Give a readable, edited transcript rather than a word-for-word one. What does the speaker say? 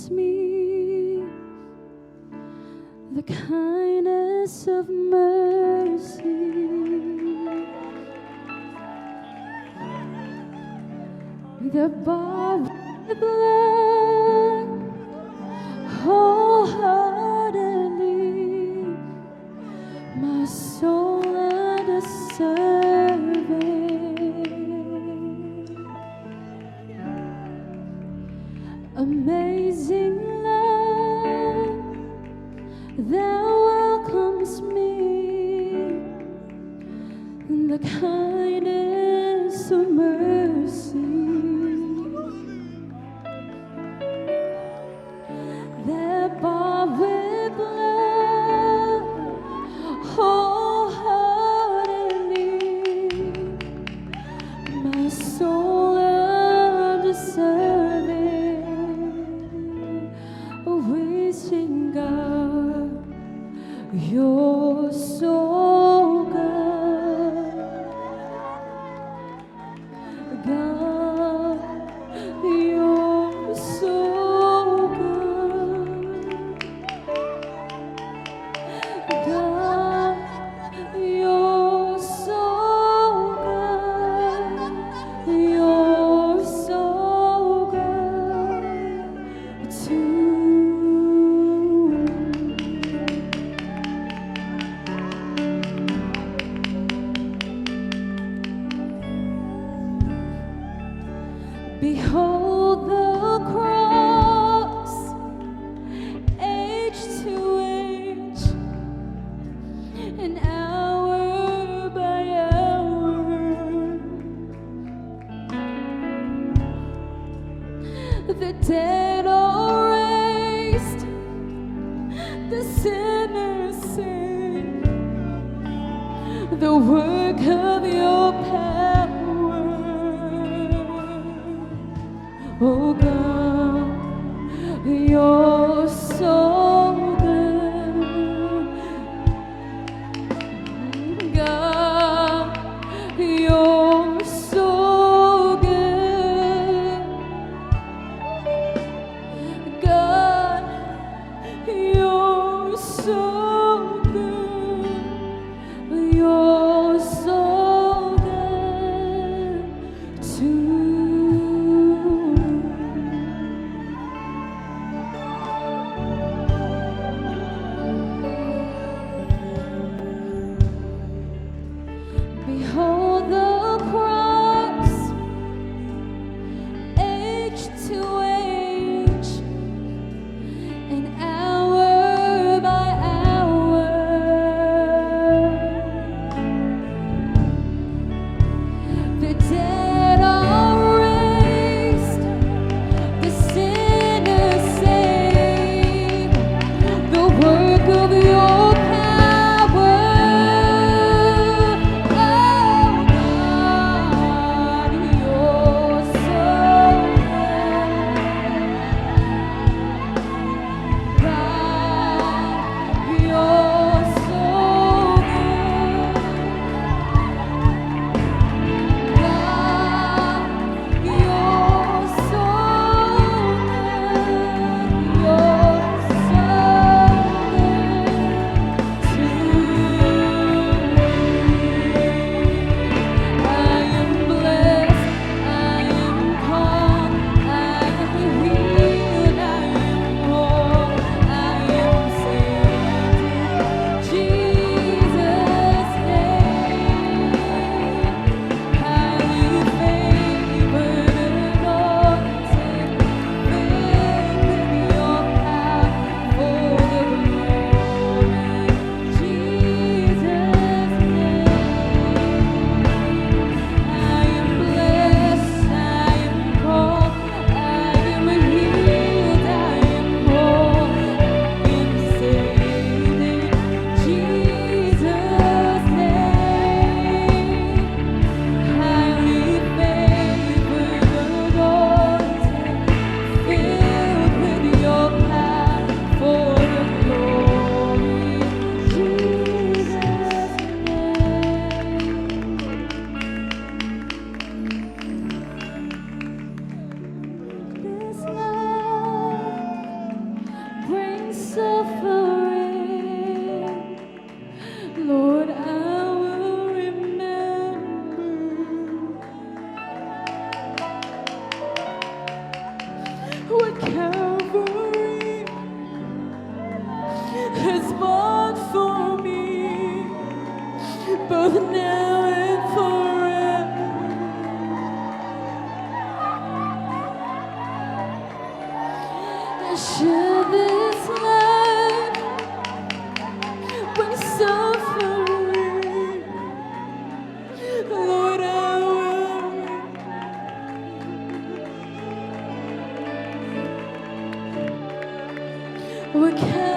Me the kindness of mercy, the bought with blood wholeheartedly, my soul undeserving, amazing that welcomes me in the kindness of mercy, that bought with blood wholeheartedly, my soul undeserving, wishing God, you're so good, God, you're so good, God, you're so good, you're so good to behold the cross, age to age, and hour by hour, the dead are raised, the sinners sing, the work of your power. Oh God, you're so good. God, you're so good. God, you're so good. You're so good. Lord, we can